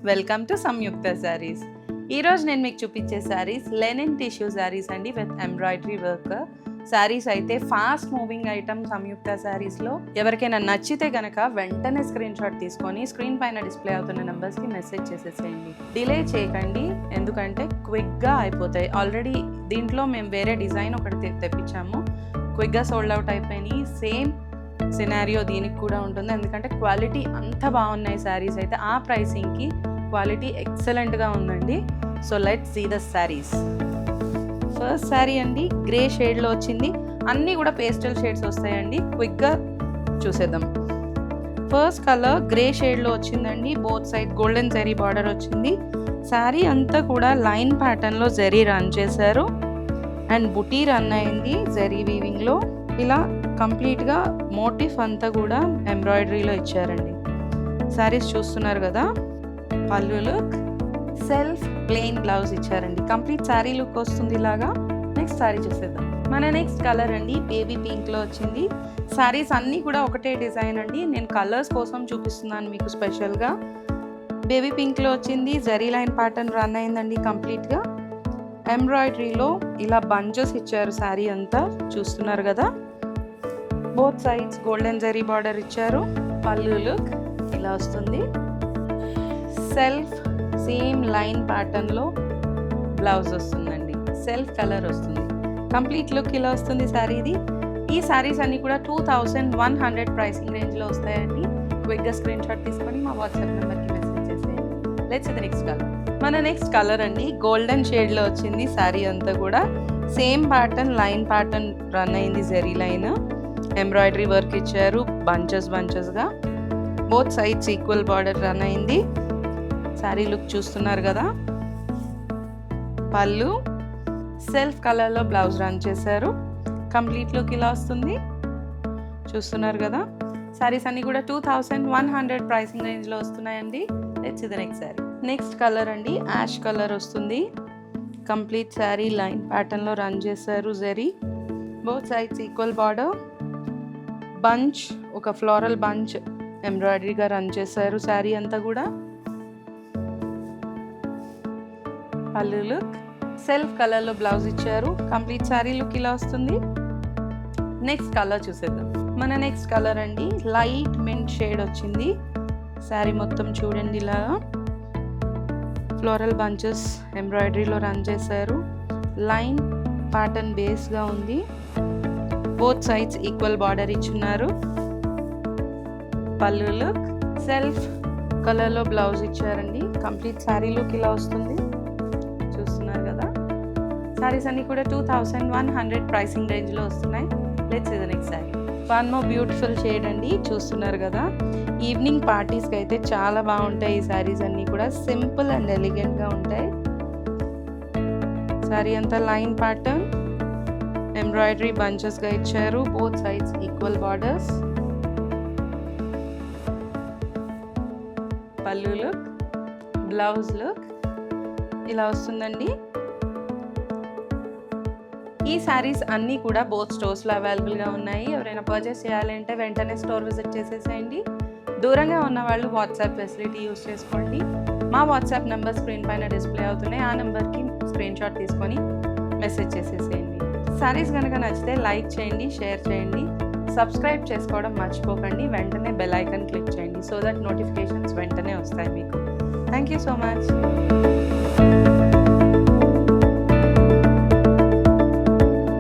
Welcome to సంయుక్త శారీస్. ఈరోజు నేను మీకు చూపించే శారీస్ లెనిన్ టిష్యూ శారీస్ అండి విత్ ఎంబ్రాయిడరీ వర్క్. శారీస్ అయితే ఫాస్ట్ మూవింగ్ ఐటమ్ సంయుక్త శారీస్లో. ఎవరికైనా నచ్చితే కనుక వెంటనే స్క్రీన్ షాట్ తీసుకొని స్క్రీన్ పైన డిస్ప్లే అవుతున్న నెంబర్స్కి మెసేజ్ చేసేసేయండి. డిలే చేయకండి, ఎందుకంటే క్విక్గా అయిపోతాయి. ఆల్రెడీ దీంట్లో మేము వేరే డిజైన్ ఒకటి తెప్పించాము, క్విక్గా సోల్డ్ అవుట్ అయిపోయినాయి. సేమ్ సినారియో దీనికి కూడా ఉంటుంది, ఎందుకంటే క్వాలిటీ అంత బాగున్నాయి శారీస్ అయితే. ఆ ప్రైసింగ్కి క్వాలిటీ ఎక్సలెంట్గా ఉందండి. So let's see the saris. First sari అండి గ్రే షేడ్లో వచ్చింది. అన్నీ కూడా పేస్టల్ షేడ్స్ వస్తాయండి, క్విక్గా చూసేద్దాం. ఫస్ట్ కలర్ గ్రే షేడ్లో వచ్చిందండి. Both side golden zari border వచ్చింది. శారీ అంతా కూడా లైన్ ప్యాటర్న్లో జరీ రన్ చేశారు అండ్ బుటీ రన్ అయింది జరీ వీవింగ్లో. ఇలా కంప్లీట్గా మోటిఫ్ అంతా కూడా ఎంబ్రాయిడరీలో ఇచ్చారండి. శారీస్ చూస్తున్నారు కదా. పళ్ళు లుక్, సెల్ఫ్ ప్లెయిన్ బ్లౌజ్ ఇచ్చారండి. కంప్లీట్ శారీ లుక్ వస్తుంది ఇలాగా. నెక్స్ట్ శారీ చూసేద్దాం. మన నెక్స్ట్ కలర్ అండి బేబీ పింక్లో వచ్చింది. శారీస్ అన్నీ కూడా ఒకటే డిజైన్ అండి, నేను కలర్స్ కోసం చూపిస్తున్నాను మీకు స్పెషల్గా. బేబీ పింక్లో వచ్చింది. జరీ లైన్ ప్యాటర్న్ రన్ అయిందండి కంప్లీట్గా. ఎంబ్రాయిడరీలో ఇలా బంచెస్ ఇచ్చారు శారీ అంతా, చూస్తున్నారు కదా. Both sides golden zari border ఇచ్చారు. పళ్ళు లుక్ ఇలా వస్తుంది. సెల్ఫ్ సేమ్ లైన్ ప్యాటర్న్లో బ్లౌజ్ వస్తుందండి. సెల్ఫ్ కలర్ వస్తుంది. కంప్లీట్ లుక్ ఇలా వస్తుంది శారీది. ఈ శారీస్ అన్నీ కూడా 2100 ప్రైసింగ్ రేంజ్లో వస్తాయండి. క్విక్గా స్క్రీన్ షాట్ తీసుకొని మా వాట్సాప్ నెంబర్కి మెసేజ్ చేసేయండి. Let's the next colour. మన నెక్స్ట్ కలర్ అండి గోల్డెన్ షేడ్లో వచ్చింది. శారీ అంతా కూడా same pattern, line pattern run అయింది. జరీ లైన్ ఎంబ్రాయిడరీ వర్క్ ఇచ్చారు బంచెస్గా. Both sides equal border run అయింది. శారీ లుక్ చూస్తున్నారు కదా. పళ్ళు సెల్ఫ్ కలర్లో బ్లౌజ్ రన్ చేశారు. కంప్లీట్ లుక్ ఇలా వస్తుంది, చూస్తున్నారు కదా. శారీస్ అన్నీ కూడా 2100 ప్రైసింగ్ రేంజ్లో వస్తున్నాయండి. Let's see the next sari. Next colour అండి యాష్ కలర్ వస్తుంది. కంప్లీట్ శారీ లైన్ ప్యాటర్న్లో రన్ చేశారు zari. Both sides equal border. Bunch, ఒక ఫ్లోరల్ బంచ్ ఎంబ్రాయిడరీగా రన్ చేశారు శారీ అంతా కూడా. పళ్ళు లుక్, సెల్ఫ్ కలర్లో బ్లౌజ్ ఇచ్చారు. కంప్లీట్ శారీ లుక్ ఇలా వస్తుంది. నెక్స్ట్ కలర్ చూసేద్దాం. మన నెక్స్ట్ కలర్ అండి లైట్ మింట్ షేడ్ వచ్చింది. శారీ మొత్తం చూడండి ఇలా ఫ్లోరల్ బంచెస్ ఎంబ్రాయిడరీలో రన్ చేశారు. లైన్ ప్యాటర్న్ బేస్గా ఉంది. బోత్ సైడ్స్ ఈక్వల్ బార్డర్ ఇచ్చున్నారు. పళ్ళు లుక్, సెల్ఫ్ కలర్లో బ్లౌజ్ ఇచ్చారండి. కంప్లీట్ శారీ లుక్ ఇలా వస్తుంది, చూస్తున్నారు కదా. శారీస్ అన్నీ కూడా 2100 ప్రైసింగ్ రేంజ్లో వస్తున్నాయి. Let's see the next sari. One more beautiful shade అండి, చూస్తున్నారు కదా. ఈవినింగ్ పార్టీస్కి అయితే చాలా బాగుంటాయి ఈ శారీస్ అన్నీ కూడా. సింపుల్ అండ్ ఎలిగెంట్గా ఉంటాయి. శారీ అంతా లైన్ ప్యాటర్న్ ఎంబ్రాయిడరీ బంచెస్గా ఇచ్చారు. Both sides equal borders. పళ్ళు లుక్, బ్లౌజ్ లుక్ ఇలా వస్తుందండి. ఈ శారీస్ అన్నీ కూడా బోత్ స్టోర్స్లో అవైలబుల్గా ఉన్నాయి. ఎవరైనా పర్చేస్ చేయాలంటే వెంటనే స్టోర్ విజిట్ చేసేసేయండి. దూరంగా ఉన్న వాళ్ళు వాట్సాప్ ఫెసిలిటీ యూస్ చేసుకోండి. మా వాట్సాప్ నెంబర్ స్క్రీన్ పైన డిస్ప్లే అవుతున్నాయి. ఆ నెంబర్కి స్క్రీన్ షాట్ తీసుకొని మెసేజ్ చేసేసేయండి. శారీస్ కనుక నచ్చితే లైక్ చేయండి, షేర్ చేయండి, సబ్స్క్రైబ్ చేసుకోవడం మర్చిపోకండి. వెంటనే బెల్ ఐకాన్ క్లిక్ చేయండి, సో దట్ నోటిఫికేషన్స్ వెంటనే వస్తాయి మీకు. Thank you so much.